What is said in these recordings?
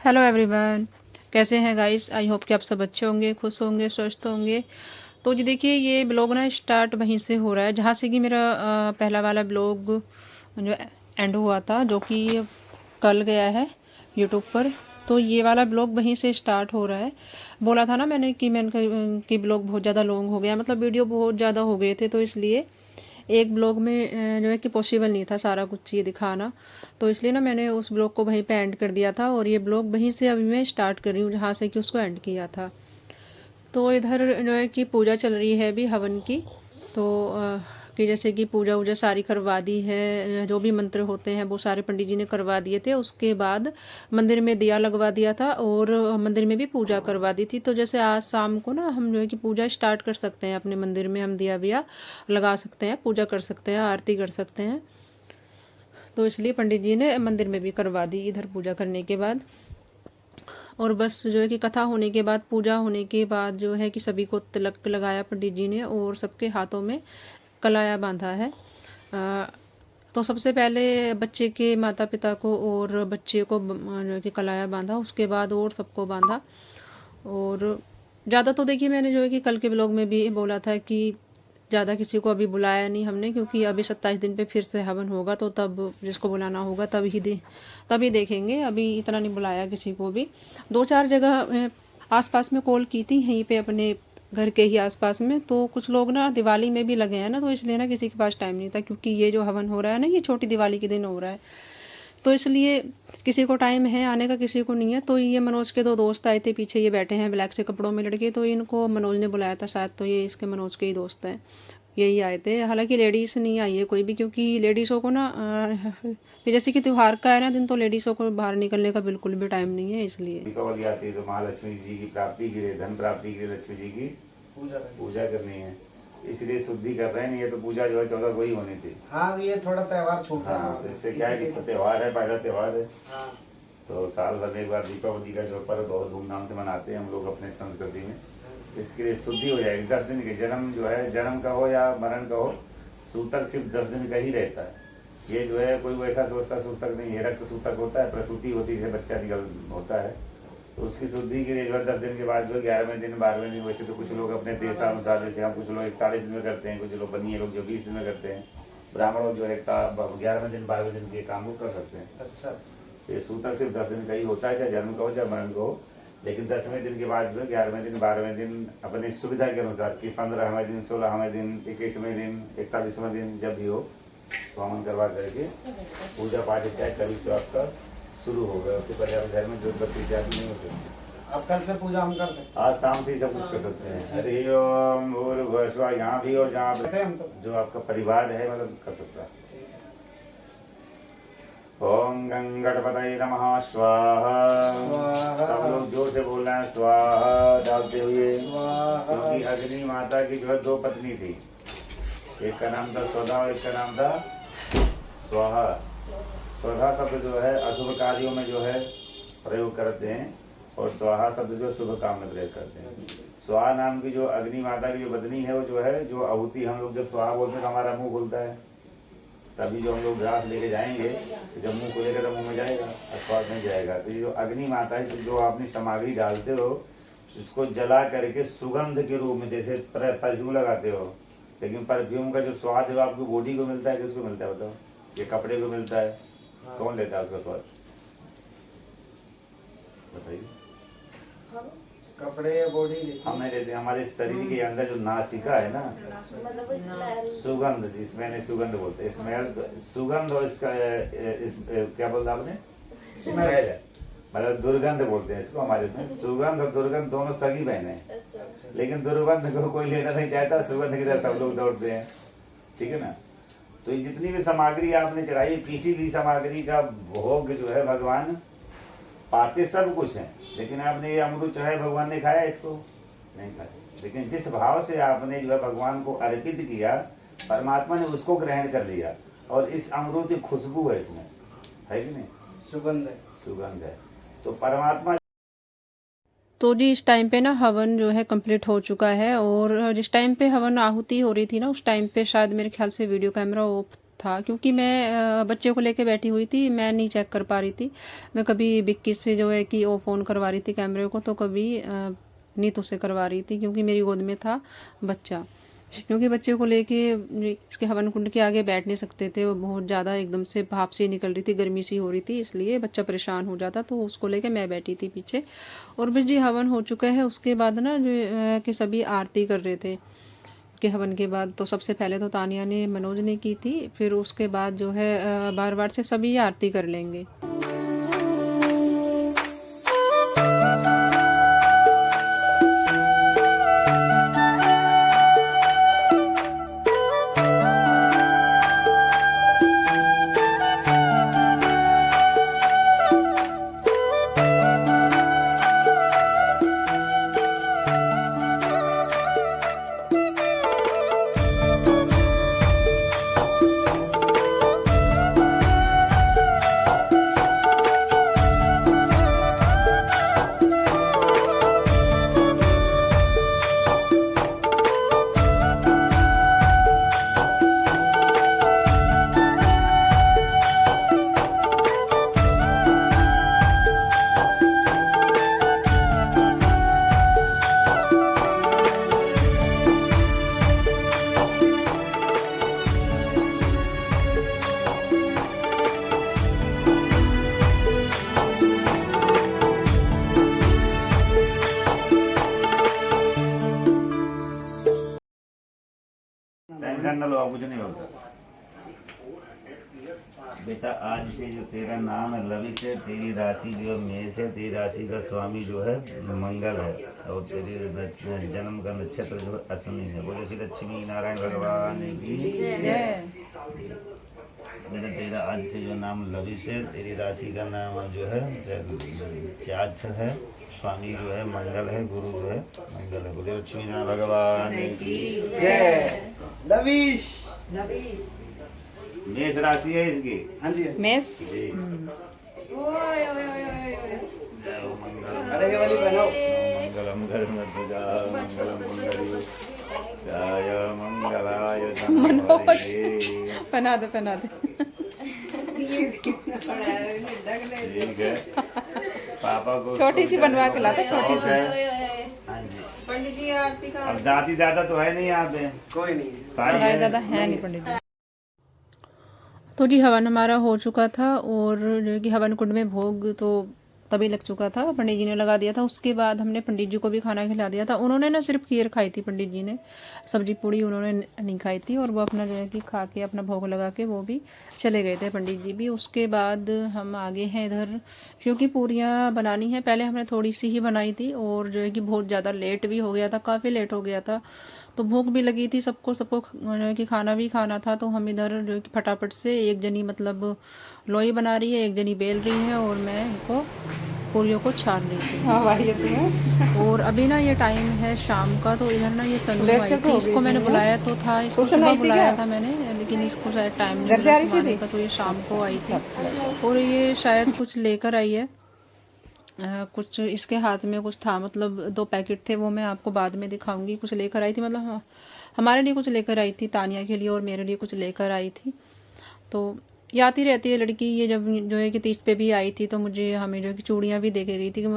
Hello everyone, कैसे हैं guys. I hope कि आप सब अच्छे होंगे, खुश होंगे, स्वस्थ होंगे। तो जी देखिए, ये ब्लॉग ना स्टार्ट वहीं से हो रहा है जहाँ से कि मेरा पहला वाला ब्लॉग जो एंड हुआ था, जो कि कल गया है यूट्यूब पर। तो ये वाला ब्लॉग वहीं से स्टार्ट हो रहा है। बोला था ना मैंने कि ब्लॉग बहुत ज़्यादा लॉन्ग हो गया, मतलब वीडियो बहुत ज़्यादा हो गए थे, तो इसलिए एक ब्लॉग में जो है कि पॉसिबल नहीं था सारा कुछ ये दिखाना। तो इसलिए ना मैंने उस ब्लॉग को वहीं पे एंड कर दिया था, और ये ब्लॉग वहीं से अभी मैं स्टार्ट कर रही हूँ जहाँ से कि उसको एंड किया था। तो इधर जो है कि पूजा चल रही है अभी हवन की। तो कि जैसे कि पूजा वूजा सारी करवा दी है, जो भी मंत्र होते हैं वो सारे पंडित जी ने करवा दिए थे। उसके बाद मंदिर में दिया लगवा दिया था, और मंदिर में भी पूजा करवा दी थी। तो जैसे आज शाम को ना हम जो है कि पूजा स्टार्ट कर सकते हैं, अपने मंदिर में हम दिया विया लगा सकते हैं, पूजा कर सकते हैं, आरती कर सकते हैं। तो इसलिए पंडित जी ने मंदिर में भी करवा दी इधर पूजा करने के बाद। और बस जो है कि कथा होने के बाद, पूजा होने के बाद जो है कि सभी को तिलक लगाया पंडित जी ने, और सबके हाथों में कलाया बांधा है। तो सबसे पहले बच्चे के माता पिता को और बच्चे को जो है कि कलाया बांधा, उसके बाद और सबको बांधा। और ज़्यादा तो देखिए मैंने जो है कि कल के ब्लॉग में भी बोला था कि ज़्यादा किसी को अभी बुलाया नहीं हमने, क्योंकि अभी 27 दिन पे फिर से हवन होगा, तो तब जिसको बुलाना होगा तभी देखेंगे। अभी इतना नहीं बुलाया किसी को भी। 2-4 जगह आसपास में कॉल की थी, यहीं पे अपने घर के ही आसपास में। तो कुछ लोग ना दिवाली में भी लगे हैं ना, तो इसलिए ना किसी के पास टाइम नहीं था, क्योंकि ये जो हवन हो रहा है ना, ये छोटी दिवाली के दिन हो रहा है। तो इसलिए किसी को टाइम है आने का, किसी को नहीं है। तो ये मनोज के 2 दोस्त आए थे, पीछे ये बैठे हैं ब्लैक से कपड़ों में लड़के, तो इनको मनोज ने बुलाया था शायद, तो ये इसके मनोज के ही दोस्त हैं, यही आए थे। हालांकि लेडीज़ नहीं आई है कोई भी, क्योंकि लेडीज़ों को ना जैसे कि त्यौहार का है ना दिन, तो लेडीज़ों को बाहर निकलने का बिल्कुल भी टाइम नहीं है, इसलिए। दीपावली आती है तो महालक्ष्मी जी की प्राप्ति के लिए, धन प्राप्ति के लिए लक्ष्मी जी की पूजा करनी है, इसलिए शुद्धि कर रहे हैं। ये तो पूजा जो है 14 को ही होनी थी। हाँ, ये थोड़ा त्योहार छूटा। हाँ, तो इससे क्या है कि त्योहार है, पहला त्योहार है। हाँ। तो साल भर में एक बार दीपावली का जो पर्व बहुत धूमधाम से मनाते हैं हम लोग अपने संस्कृति में। इसके लिए शुद्धि हो जाएगी। 10 दिन के जन्म जो है, जन्म का हो या मरण का हो, सूतक सिर्फ 10 दिन का ही रहता है। ये जो है कोई वैसा सोचता सूतक नहीं है, रक्त सूतक होता है, प्रसूति होती है, बच्चा निकल होता है। तो उसकी शुद्धि के लिए जो है 10 दिन के बाद जो 11वें दिन 12वें दिन, वैसे तो कुछ लोग अपने देशानुसार, जैसे हम कुछ लोग 41 दिन में करते हैं, कुछ लोग बनिए लोग जो 20 दिन में करते हैं। ब्राह्मण लोग जो है 11वें दिन 12वें दिन के काम को कर सकते हैं। अच्छा। तो ये सूतक सिर्फ 10 दिन का ही होता है, चाहे जन्म का हो चाहे मरण का हो। लेकिन 10वें दिन के बाद जो है 11वें दिन 12वें दिन अपनी सुविधा के अनुसार कि 15वें दिन, 16वें दिन, 21वें दिन, 41वें दिन जब भी हो, स्वामन करवा करके पूजा पाठ इत्यादि कभी से आपका शुरू हो गया। उससे पहले आप घर में जो बत्ती इत्यादि नहीं हो सकती। अब कल से पूजा हम कर सकते आज शाम से ही सब कुछ कर सकते हैं। हरि ओम भूर्भुवः स्वः, यहाँ भी और जहाँ हैं हम तो। जो आपका परिवार है मतलब कर सकता है। ओम गंगणपतये नमः स्वाहा। स्वाहा। सब लोग जोर से बोल रहे हैं स्वाहा डालते हुए, स्वाहा। क्योंकि अग्नि माता की जो है 2 पत्नी थी, एक का नाम था स्वधा और एक का नाम था स्वाहा। स्वधा शब्द जो है अशुभ कार्यों में जो है प्रयोग करते हैं, और स्वाहा शब्द जो शुभ काम में प्रयोग करते हैं। स्वाहा नाम की जो अग्नि माता की जो पत्नी है, वो जो है जो आहुति, हम लोग जब स्वाहा बोलते हैं तो हमारा मुंह खुलता है, तभी जो हम लोग ग्रास लेके जाएंगे तो जब मुंह खुलेगा तो मुंह में जाएगा, अथवा नहीं जाएगा। तो ये जो अग्नि माता है, जो आपने सामग्री डालते हो उसको जला करके सुगंध के रूप में, जैसे परफ्यूम लगाते हो, लेकिन परफ्यूम का जो स्वाद है वो आपको बॉडी को मिलता है, किसको मिलता है बताओ? ये कपड़े को मिलता है, कौन लेता है उसका स्वाद बताइए? कपड़े या बॉडी हमें लेते हैं। हमारे शरीर के अंदर जो नासिका है ना, सुगंध, जिसमें नहीं सुगंध बोलते, स्मेल, सुगंध, और इसका क्या बोलता आपने? स्मेल है, मतलब दुर्गंध बोलते हैं इसको हमारे उसमें। सुगंध और दुर्गंध दोनों सगी बहन है, लेकिन दुर्गंध को कोई लेना नहीं चाहता, सुगंध की तरफ सब लोग दौड़ते हैं, ठीक है ना। तो ये जितनी भी सामग्री आपने चढ़ाई, किसी भी सामग्री का भोग जो है भगवान पाते सब कुछ है, लेकिन आपने ये अमृत चढ़ाया, भगवान ने खाया इसको? नहीं खाया। लेकिन जिस भाव से आपने जो है भगवान को अर्पित किया, परमात्मा ने उसको ग्रहण कर लिया, और इस अमृत की खुशबू है इसमें, है कि नहीं? सुगंध है। सुगंध है। तो परमात्मा तो जी इस टाइम पे ना हवन जो है कंप्लीट हो चुका है, और जिस टाइम पे हवन आहुति हो रही थी ना, उस टाइम पे शायद मेरे ख्याल से वीडियो कैमरा ऑफ था, क्योंकि मैं बच्चे को लेके बैठी हुई थी, मैं नहीं चेक कर पा रही थी। मैं कभी विक्की से जो है कि वो फ़ोन करवा रही थी कैमरे को, तो कभी नीतू से करवा रही थी, क्योंकि मेरी गोद में था बच्चा। क्योंकि बच्चे को लेके इसके हवन कुंड के आगे बैठ नहीं सकते थे, वो बहुत ज़्यादा एकदम से भाप सी निकल रही थी, गर्मी सी हो रही थी, इसलिए बच्चा परेशान हो जाता, तो उसको लेके मैं बैठी थी पीछे। और बस जी हवन हो चुका है, उसके बाद ना जो कि सभी आरती कर रहे थे के हवन के बाद। तो सबसे पहले तो तानिया ने, मनोज ने की थी, फिर उसके बाद जो है बार बार से सभी आरती कर लेंगे। टेंशन न लो, अब कुछ नहीं होता बेटा। आज से जो तेरा नाम है लविश है, तेरी राशि जो है मेष है, तेरी राशि का स्वामी जो है मंगल है, और तेरे जन्म का नक्षत्र जो है अश्विनी है। बोले श्री लक्ष्मी नारायण भगवान की जय। बेटा तेरा आज से जो नाम लविश है, तेरी राशि का नाम जो है चाक्ष है, स्वामी जो है मंगल है, गुरु जो है मंगल है। बोले लक्ष्मी नारायण भगवान की जय। लवीश। मेष राशि है इसकी। हाँ जी। मेष। जी। जय हो मंगल। अरे ये वाली पहनाओ। मंगलम धर्मध्वजा मंगलम कुंडली जय मंगलाय तनोहरे। पहना दे, पहना दे। ठीक है, पापा को छोटी सी बनवा के लाता, छोटी सी। हाँ जी। पंडित जी आरती का। अब दादी दादा तो है नहीं यहाँ पे, कोई नहीं। भाई दादा है। दादा है नहीं पंडित जी। तो जी हवन हमारा हो चुका था, और जो कि हवन कुंड में भोग तो तभी लग चुका था, पंडित जी ने लगा दिया था। उसके बाद हमने पंडित जी को भी खाना खिला दिया था। उन्होंने ना सिर्फ खीर खाई थी, पंडित जी ने सब्जी पूड़ी उन्होंने नहीं खाई थी, और वो अपना जो है कि खा के अपना भोग लगा के वो भी चले गए थे पंडित जी भी। उसके बाद हम आगे हैं इधर, क्योंकि पूरियाँ बनानी है। पहले हमने थोड़ी सी ही बनाई थी, और जो है कि बहुत ज़्यादा लेट भी हो गया था, काफ़ी लेट हो गया था, तो भूख भी लगी थी सबको जो है कि खाना भी खाना था। तो हम इधर जो है कि फटाफट से, एक जनी मतलब लोई बना रही है, एक जनी बेल रही है, और मैं इनको पूरियों को छान रही थी। और अभी ना ये टाइम है शाम का, तो इधर ना ये तनु आई थी, इसको मैंने बुलाया तो था, इसको सुबह बुलाया था मैंने, लेकिन इसको शायद टाइम नहीं मिला सुनाने का, तो ये शाम को आई थी। और ये शायद कुछ लेकर आई है, कुछ इसके हाथ में कुछ था, मतलब 2 पैकेट थे, वो मैं आपको बाद में दिखाऊंगी। कुछ लेकर आई थी, मतलब हमारे लिए कुछ लेकर आई थी, तानिया के लिए और मेरे लिए कुछ लेकर आई थी। तो ये आती रहती है लड़की। ये जब जो है कि तीज पे भी आई थी, तो मुझे हमें जो है कि चूड़ियाँ भी दे के गई थी, कि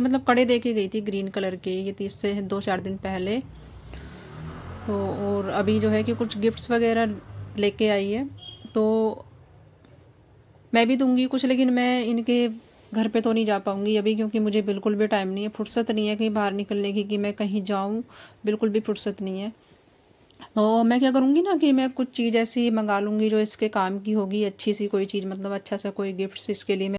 मतलब कड़े दे के गई थी ग्रीन कलर के, ये तीज से 2-4 दिन पहले। तो और अभी जो है कि कुछ गिफ्ट्स वगैरह लेके आई है, तो मैं भी दूंगी कुछ, लेकिन मैं इनके घर पे तो नहीं जा पाऊंगी अभी, क्योंकि मुझे बिल्कुल भी टाइम नहीं है, फुर्सत नहीं है कहीं बाहर निकलने की, कि मैं कहीं जाऊं, बिल्कुल भी फुर्सत नहीं है। तो मैं क्या करूंगी ना, कि मैं कुछ चीज़ ऐसी मंगा लूंगी जो इसके काम की होगी, अच्छी सी कोई चीज़, मतलब अच्छा सा कोई गिफ्ट्स इसके लिए मैं।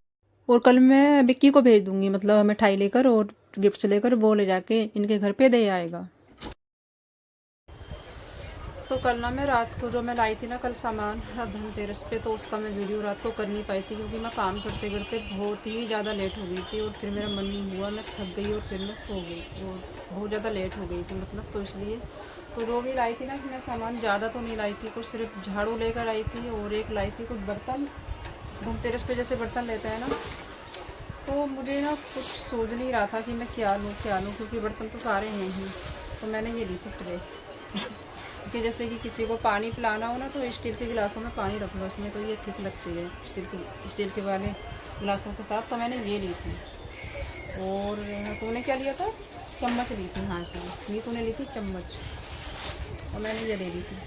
और कल मैं विक्की को भेज दूंगी, मतलब मिठाई लेकर और गिफ्ट्स लेकर, वो ले जाके इनके घर पे दे आएगा। तो कल ना मैं रात को जो मैं लाई थी ना कल सामान धनतेरस पे, तो उसका मैं वीडियो रात को कर नहीं पाई थी, क्योंकि मैं काम करते करते बहुत ही ज़्यादा लेट हो गई थी, और फिर मेरा मन नहीं हुआ, मैं थक गई और फिर मैं सो गई, और बहुत ज़्यादा लेट हो गई थी मतलब, तो इसलिए। तो जो भी लाई थी ना, मैं सामान ज़्यादा तो नहीं लाई थी, कुछ सिर्फ झाड़ू लेकर आई थी, और एक लाई थी कुछ बर्तन, धनतेरस पे जैसे बर्तन लेते हैं ना, तो मुझे ना कुछ सोच नहीं रहा था कि मैं क्या लूँ, क्योंकि बर्तन तो सारे हैं ही। तो मैंने ये ली थी ट्रे कि जैसे कि किसी को पानी पिलाना हो ना तो स्टील के गिलासों में पानी रख लो इसमें, तो ये ठीक लगती है स्टील के वाले गिलासों के साथ। तो मैंने ये ली थी। और तूने क्या लिया था? चम्मच ली थी। हाँ सही, ये तूने ली थी चम्मच और मैंने ये ले ली थी।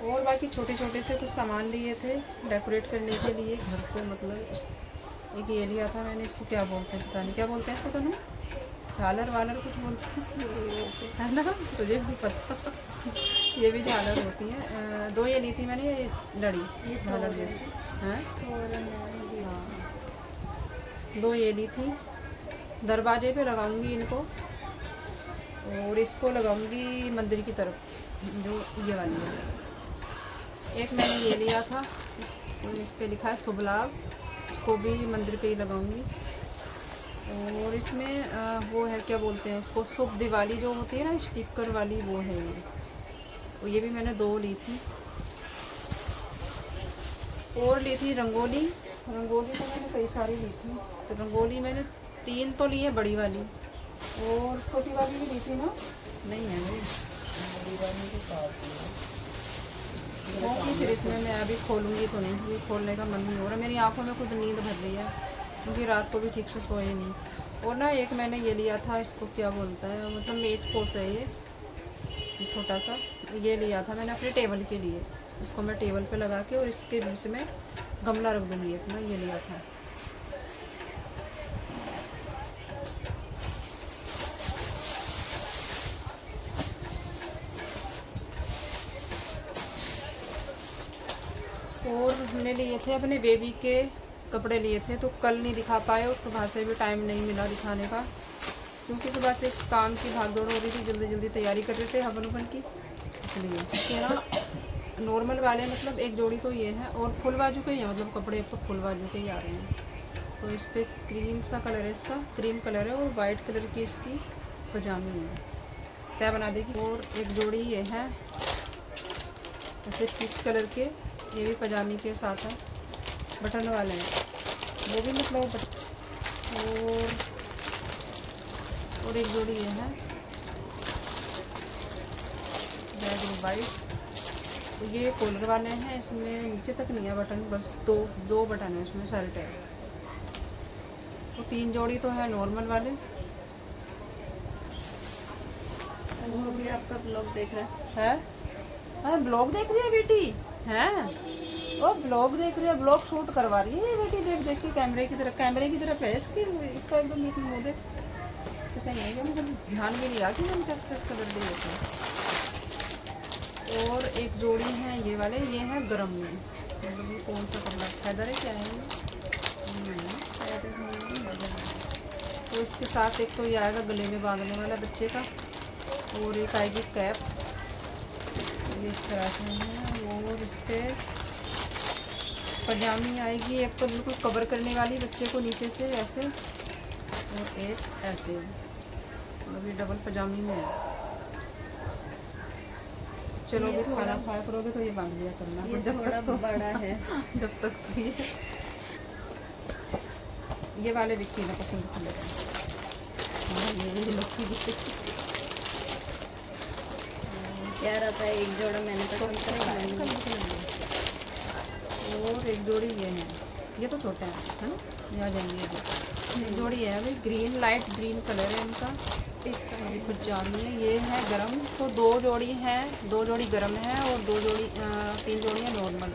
और बाकी छोटे छोटे से कुछ सामान लिए थे डेकोरेट करने के लिए घर को, मतलब एक ये लिया था मैंने, इसको क्या बोलते हैं पता नहीं, क्या बोलते हैं इसको तनु? झालर वालर कुछ बोलते हैं है ना, तुझे भी पता। ये भी झालर होती है। 2 ये ली थी मैंने, ये लड़ी झालर जैसे हैं। हाँ 2 ये ली थी। दरवाजे पे लगाऊंगी इनको और इसको लगाऊंगी मंदिर की तरफ, जो ये वाली है। एक मैंने ये लिया था, इस पे लिखा है शुभ लाभ, इसको भी मंदिर पे ही लगाऊंगी। और इसमें वो है, क्या बोलते हैं उसको, शुभ दिवाली जो होती है ना स्टिकर वाली, वो है ये। और ये भी मैंने 2 ली थी। और ली थी रंगोली तो मैंने कई सारी ली थी। तो रंगोली मैंने 3 तो ली है, बड़ी वाली, और छोटी वाली भी ली थी ना, नहीं है भाई होगी। फिर इसमें मैं अभी खोलूँगी तो नहीं, क्योंकि खोलने का मन नहीं हो रहा। मेरी आंखों में खुद नींद भर रही है क्योंकि रात को भी ठीक से सोए नहीं। और ना एक मैंने ये लिया था, इसको क्या बोलता है, मतलब मेज पोस है ये छोटा सा, ये लिया था मैंने अपने टेबल के लिए। इसको मैं टेबल पे लगा के और इसके बीच में गमला रख दूँगी अपना, ये लिया था। और हमने लिए थे अपने बेबी के कपड़े लिए थे, तो कल नहीं दिखा पाए और सुबह से भी टाइम नहीं मिला दिखाने का, क्योंकि सुबह से काम की भागदौड़ हो रही थी, जल्दी जल्दी तैयारी कर रहे थे हवन उवन की, इसलिए। इसके ना नॉर्मल वाले मतलब एक जोड़ी तो ये है, और फुल बाजू के ही है, मतलब कपड़े पर फुल बाजू के ही आ रहे हैं। तो इस पर क्रीम सा कलर है, इसका क्रीम कलर है, और वाइट कलर की इसकी पजामी है, तय बना देगी। और एक जोड़ी ये है ऐसे पीच कलर के, ये भी पजामी के साथ है, बटन वाले हैं वो भी, मतलब और एक जोड़ी ये है रेड और वाइट। तो ये कॉलर वाले हैं, इसमें नीचे तक नहीं है बटन, बस दो बटन है इसमें, शर्ट है। तो 3 जोड़ी तो है नॉर्मल वाले। वो भी आपका ब्लॉग देख रहा है? हाँ ब्लॉग देख रही है बेटी, हैं वो ब्लॉग देख रही है, ब्लॉग शूट करवा रही है ये बेटी, देख देख के कैमरे की तरफ है इसकी, इसका एकदम नीट मुँह देख कैसे नहीं है, मुझे ध्यान भी नहीं रहा कि हम कैसे कलर दिए थे। और एक जोड़ी है ये वाले, ये है गरम में, मतलब ये कौन सा कपड़ा, फैदर है क्या है ये? तो इसके साथ एक तो ये आएगा गले में बांधने वाला बच्चे का, और एक आएगी कैप, ये इस तरह से है। और इस पर पजामी आएगी, एक तो बिल्कुल कवर करने वाली बच्चे को नीचे से ऐसे, और एक ऐसे, मतलब ये डबल पजामी में है। चलोगे खाना खाया करोगे तो ये बांध लिया करना, ये जब थोड़ा तक तो बड़ा है। जब तक तो ये वाले विक्की ने पसंद कर लेते हैं। ये लक्की दिखते क्या रहता है, एक जोड़ा मैंने पसंद करा। और एक जोड़ी ये है, ये तो छोटे हैं है ना, ये आ जाएंगे। एक जोड़ी है अभी ग्रीन, लाइट ग्रीन कलर है इनका, अभी कुछ जानी है। ये है गरम, तो 2 जोड़ी हैं, 2 जोड़ी गरम है और 3 जोड़ी है नॉर्मल।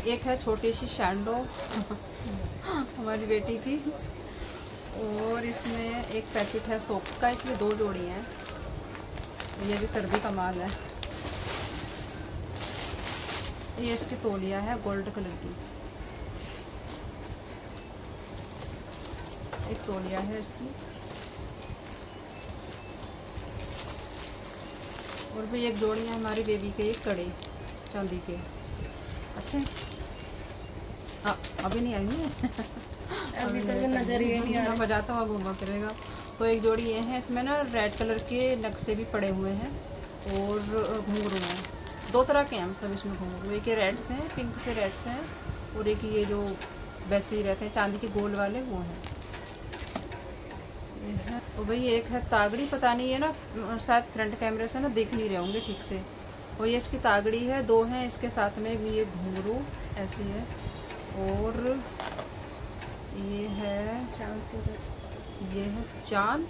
एक है छोटी सी शैंडो हमारी बेटी की, और इसमें एक पैकेट है सोप्स का, इसमें 2 जोड़ी हैं। ये भी सर्दी का माल है। ये इसकी तौलिया है गोल्ड कलर की, एक तौलिया है इसकी। और भी एक जोड़ी है हमारी बेबी के, एक कड़े चांदी के अच्छे। अभी नहीं आई है अभी तक नजर ही नहीं आ रहा। बजाता हुआ घूमा फिरेगा। तो एक जोड़ी ये है, इसमें ना रेड कलर के नक्शे भी पड़े हुए हैं और घुंघरू हैं, 2 तरह के हैं मतलब इसमें घुंघरू। एक ये रेड से हैं, पिंक से रेड से हैं, और एक ये जो वैसे ही रहते हैं चांदी के गोल वाले वो हैं। तो भाई एक है तागड़ी, पता नहीं है ना, शायद फ्रंट कैमरे से ना देख नहीं रहे होंगे ठीक से। और ये इसकी तागड़ी है, दो हैं इसके साथ में भी, ये घुंघरू ऐसी है। और ये है चांद सूरज। ये है चांद,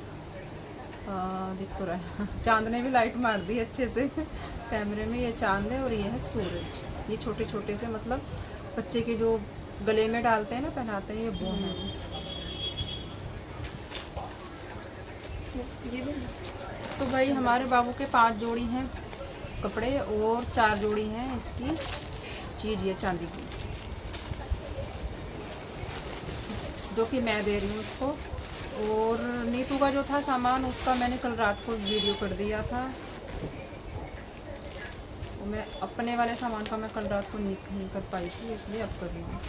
दिख तो रहा है चांद ने भी लाइट मार दी अच्छे से कैमरे में। ये चांद है और ये है सूरज। ये छोटे छोटे से मतलब बच्चे के जो गले में डालते हैं ना, पहनाते हैं, ये वो हैं। ये भी तो भाई हमारे बाबू के 5 जोड़ी हैं कपड़े और 4 जोड़ी हैं इसकी चीज़, ये चांदी की, जो कि मैं दे रही हूँ उसको। और नीतू का जो था सामान, उसका मैंने कल रात को वीडियो कर दिया था। वो मैं अपने वाले सामान का मैं कल रात को नहीं कर पाई थी, इसलिए अब कर रही हूँ।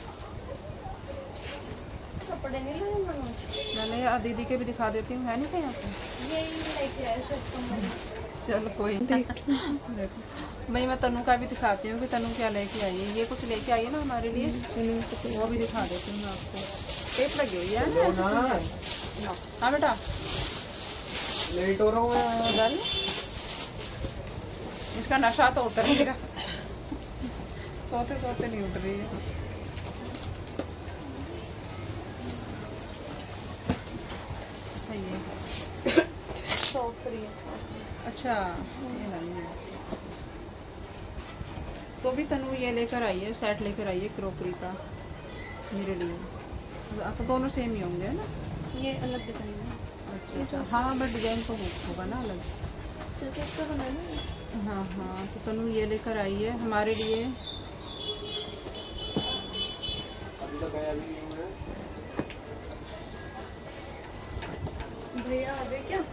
कपड़े नहीं लाए मनोज? मैंने दीदी के भी दिखा देती हूँ, है नहीं कहीं यहाँ पे? यही लेके आए सब कमरे। चलो कोई नहीं भाई मैं तनु का भी दिखाती हूँ कि तनु क्या लेके आई है। ये कुछ लेके आई है ना हमारे लिए, वो भी दिखा देती हूँ मैं आपको। टेप लगी हुई है ना ऐसे तो। हाँ बेटा, लेट हो रहा हूँ मैं। डाल, इसका नशा तो उतर नहीं रहा सोते सोते नहीं उठ रही है। सही है। अच्छा, ये नहीं है। तो भी तनु ये लेकर आई है, सेट लेकर आई है क्रोकरी का मेरे लिए। तो दोनों सेम ही होंगे ना? ये अलग डिजाइन है। अच्छा अच्छा, हाँ बट डिजाइन तो होगा ना अलग। जैसे इसका बनाना। हाँ हाँ, तो तनु ये लेकर आई है हमारे लिए। अभी तक आया भी नहीं हूँ मैं। भैया आ गए क्या?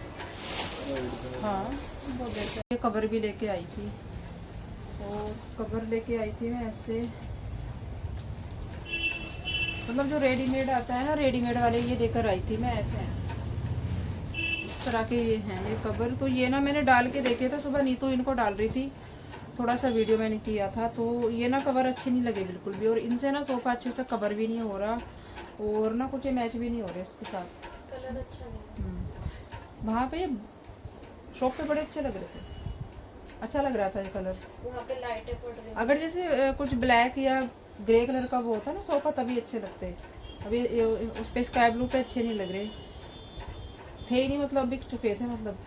हाँ वो देखा, ये कवर भी लेके आई थी। और कवर लेके आई थी मैं ऐसे, मतलब जो रेडीमेड आता है ना, रेडीमेड वाले ये लेकर आई थी मैं ऐसे। इस तरह के ये हैं ये कवर। तो ये ना मैंने डाल के देखे थे सुबह, नीतू इनको डाल रही थी, थोड़ा सा वीडियो मैंने किया था। तो ये ना कवर अच्छे नहीं लगे बिल्कुल भी, और इनसे ना सोफा अच्छे से कवर भी नहीं हो रहा, और ना कुछ मैच भी नहीं हो रहे उसके साथ। कलर अच्छा नहीं। वहाँ पे शॉप पे बड़े अच्छे लग रहे थे, अच्छा लग रहा था ये कलर। वहाँ पे लाइटें पड़ रही। अगर जैसे कुछ ब्लैक या ग्रे कलर का वो होता है ना सोफा, तभी अच्छे लगते हैं। अभी उस पे स्काई ब्लू पे अच्छे नहीं लग रहे थे ही नहीं, मतलब बिक चुके थे मतलब,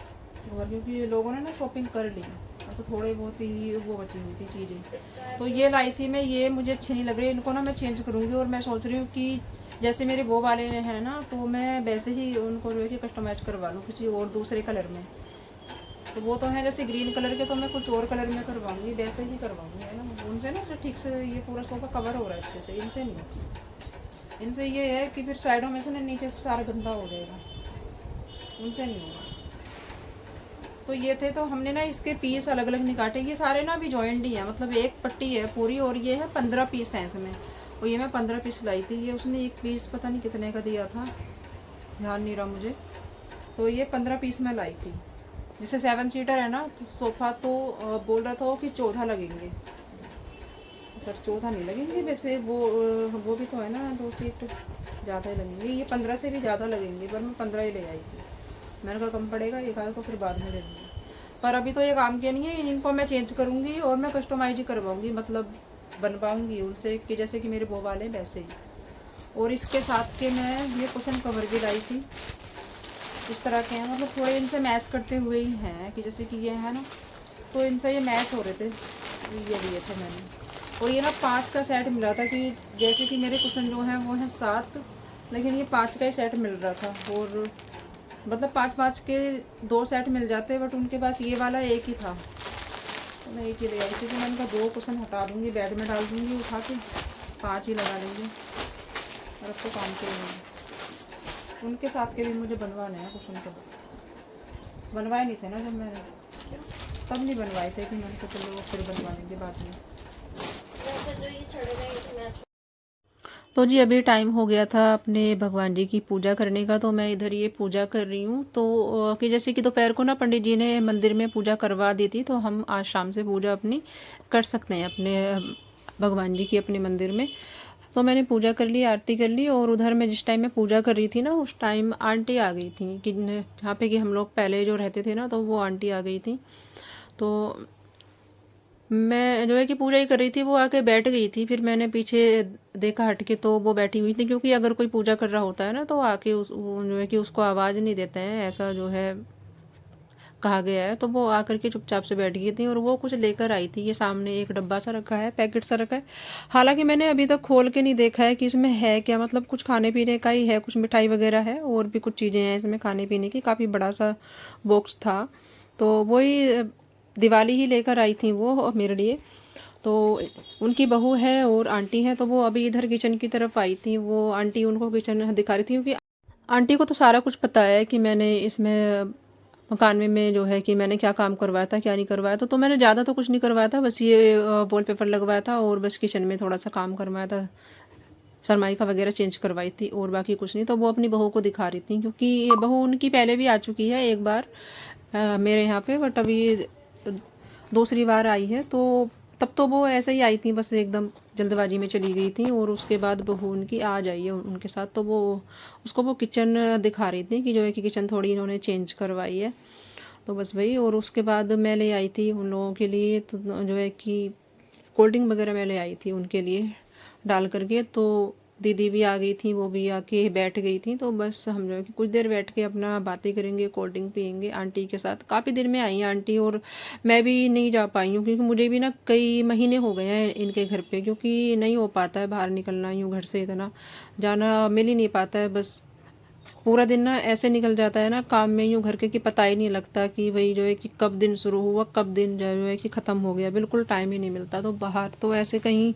और क्योंकि लोगों ने ना शॉपिंग कर ली, तो थोड़े बहुत ही वो बची हुई थी चीज़ें। तो ये लाई थी मैं, ये मुझे अच्छे नहीं लग रहे, इनको ना मैं चेंज करूँगी। और मैं सोच रही हूँ कि जैसे मेरे वो वाले हैं ना, तो मैं वैसे ही उनको जो है कि कस्टमाइज करवा लूँ किसी और दूसरे कलर में। तो वो तो है जैसे ग्रीन कलर के, तो मैं कुछ और कलर में करवाऊंगी, वैसे ही करवाऊंगी, है ना। उनसे ना ठीक से ये पूरा सोफा कवर हो रहा है अच्छे से, इनसे नहीं। इनसे ये है कि फिर साइडों में से ना नीचे से सारा गंदा हो जाएगा, उनसे नहीं होगा। तो ये थे, तो हमने ना इसके पीस अलग अलग निकाले। ये सारे ना अभी जॉइंट ही है, मतलब एक पट्टी है पूरी, और ये है 15 पीस हैं इसमें। और ये मैं 15 पीस लाई थी। ये उसने एक पीस पता नहीं कितने का दिया था, ध्यान नहीं रहा मुझे। तो ये 15 पीस में लाई थी। जैसे 7 सीटर है ना, तो सोफा तो बोल रहा था वो कि 14 लगेंगे, पर 14 नहीं लगेंगे वैसे, वो भी तो है ना, 2 सीट ज़्यादा ही लगेंगे। ये 15 से भी ज़्यादा लगेंगे, पर मैं 15 ही ले आई थी। मैंने कहा कम पड़ेगा, एक आधा तो फिर बाद में ले लूँगी। पर अभी तो ये काम किया नहीं है, इनको मैं चेंज करूँगी और मैं कस्टमाइज ही करवाऊँगी, मतलब बनवाऊँगी उनसे कि जैसे कि मेरे वो वाले वैसे ही। और इसके साथ के मैं ये कुशन कवर भी लाई थी, इस तरह के हैं, मतलब थोड़े इनसे मैच करते हुए ही हैं, कि जैसे कि ये है ना, तो इनसे ये मैच हो रहे थे, ये लिए थे मैंने। और ये ना 5 का सेट मिला था, कि जैसे कि मेरे कुशन जो हैं वो हैं 7, लेकिन ये 5 का ही सेट मिल रहा था। और मतलब 5-5 के 2 सेट मिल जाते, बट उनके पास ये वाला एक ही था, तो मैं एक ही ले आई थी। तो मैंने कहा 2 कुशन हटा दूँगी, बेड में डाल दूँगी उठा के, 5 ही लगा लेंगे, और अब तो काम के लिए। उनके साथ के भी मुझे बनवाने हैं कुछ, उनको बनवाए नहीं थे ना जब मैंने, तब नहीं बनवाए थे, कि मैंने कहा चलो फिर बनवा लेंगे बाद में। जो ये छड़े नहीं थे मैच। तो जी अभी टाइम हो गया था अपने भगवान जी की पूजा करने का, तो मैं इधर ये पूजा कर रही हूँ। तो कि जैसे कि दोपहर को ना पंडित जी ने मंदिर में पूजा करवा दी थी, तो हम आज शाम से पूजा अपनी कर सकते हैं अपने भगवान जी की अपने मंदिर में। तो मैंने पूजा कर ली, आरती कर ली। और उधर मैं जिस टाइम मैं पूजा कर रही थी ना, उस टाइम आंटी आ गई थी कि जहाँ पे कि हम लोग पहले जो रहते थे ना, तो वो आंटी आ गई थी। तो मैं जो है कि पूजा ही कर रही थी, वो आके बैठ गई थी। फिर मैंने पीछे देखा हट के, तो वो बैठी हुई थी। क्योंकि अगर कोई पूजा कर रहा होता है ना, तो आके वो जो है कि उसको आवाज़ नहीं देते हैं, ऐसा जो है कहा गया है। तो वो आकर के चुपचाप से बैठ गई थी और वो कुछ लेकर आई थी। ये सामने एक डब्बा सा रखा है, पैकेट सा रखा है। हालांकि मैंने अभी तक खोल के नहीं देखा है कि इसमें है क्या, मतलब कुछ खाने पीने का ही है, कुछ मिठाई वगैरह है और भी कुछ चीज़ें हैं इसमें खाने पीने की। काफ़ी बड़ा सा बॉक्स था। तो वही दिवाली ही लेकर आई थी वो मेरे लिए। तो उनकी बहू है और आंटी है, तो वो अभी इधर किचन की तरफ आई थी। वो आंटी उनको किचन दिखा रही थी, क्योंकि आंटी को तो सारा कुछ पता है कि मैंने इसमें मकान में जो है कि मैंने क्या काम करवाया था, क्या नहीं करवाया था। तो मैंने ज़्यादा तो कुछ नहीं करवाया था, बस ये वॉलपेपर लगवाया था और बस किचन में थोड़ा सा काम करवाया था, सरमाइका वगैरह चेंज करवाई थी और बाकी कुछ नहीं। तो वो अपनी बहू को दिखा रही थी, क्योंकि ये बहू उनकी पहले भी आ चुकी है एक बार मेरे यहाँ पे, बट अभी दूसरी बार आई है। तो तब तो वो ऐसे ही आई थी, बस एकदम जल्दबाजी में चली गई थी। और उसके बाद बहू उनकी आ जाई है उनके साथ। तो वो उसको वो किचन दिखा रही थी कि जो है कि किचन थोड़ी इन्होंने चेंज करवाई है। तो बस वही। और उसके बाद मैं ले आई थी उन लोगों के लिए, तो जो है कि कोल्ड ड्रिंक वगैरह मैं ले आई थी उनके लिए डाल करके। तो दीदी भी आ गई थी, वो भी आके बैठ गई थी। तो बस हम जो है कि कुछ देर बैठ के अपना बातें करेंगे, कोल्ड ड्रिंक पियेंगे आंटी के साथ। काफ़ी देर में आई हैं आंटी, और मैं भी नहीं जा पाई हूँ, क्योंकि मुझे भी ना कई महीने हो गए हैं इनके घर पे, क्योंकि नहीं हो पाता है बाहर निकलना, यूँ घर से इतना जाना मिल ही नहीं पाता है। बस पूरा दिन ना ऐसे निकल जाता है ना काम में, यूँ घर के कि पता ही नहीं लगता कि भाई जो है कि कब दिन शुरू हुआ, कब दिन जो है कि ख़त्म हो गया, बिल्कुल टाइम ही नहीं मिलता। तो बाहर तो ऐसे कहीं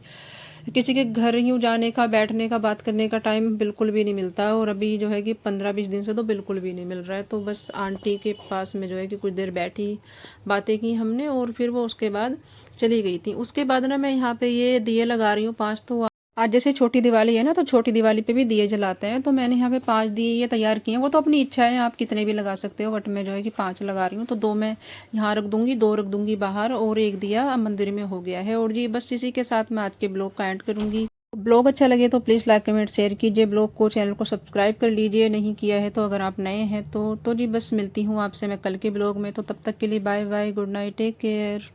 किसी के घर यूँ जाने का, बैठने का, बात करने का टाइम बिल्कुल भी नहीं मिलता। और अभी जो है कि 15-20 दिन से तो बिल्कुल भी नहीं मिल रहा है। तो बस आंटी के पास में जो है कि कुछ देर बैठी, बातें की हमने, और फिर वो उसके बाद चली गई थी। उसके बाद ना मैं यहाँ पे ये दिए लगा रही हूँ 5। तो आज जैसे छोटी दिवाली है ना, तो छोटी दिवाली पे भी दिए जलाते हैं। तो मैंने यहाँ पे 5 दिए ये तैयार किए हैं। वो तो अपनी इच्छा है, आप कितने भी लगा सकते हो, बट मैं जो है कि 5 लगा रही हूँ। तो 2 मैं यहाँ रख दूँगी, 2 रख दूँगी बाहर, और 1 दिया मंदिर में हो गया है। और जी बस इसी के साथ मैं आज के ब्लॉग का एंड करूँगी। ब्लॉग अच्छा लगे तो प्लीज़ लाइक कमेंट शेयर कीजिए। ब्लॉग को, चैनल को सब्सक्राइब कर लीजिए नहीं किया है तो, अगर आप नए हैं तो जी बस मिलती हूँ आपसे मैं कल के ब्लॉग में। तो तब तक के लिए bye bye, good night, take care.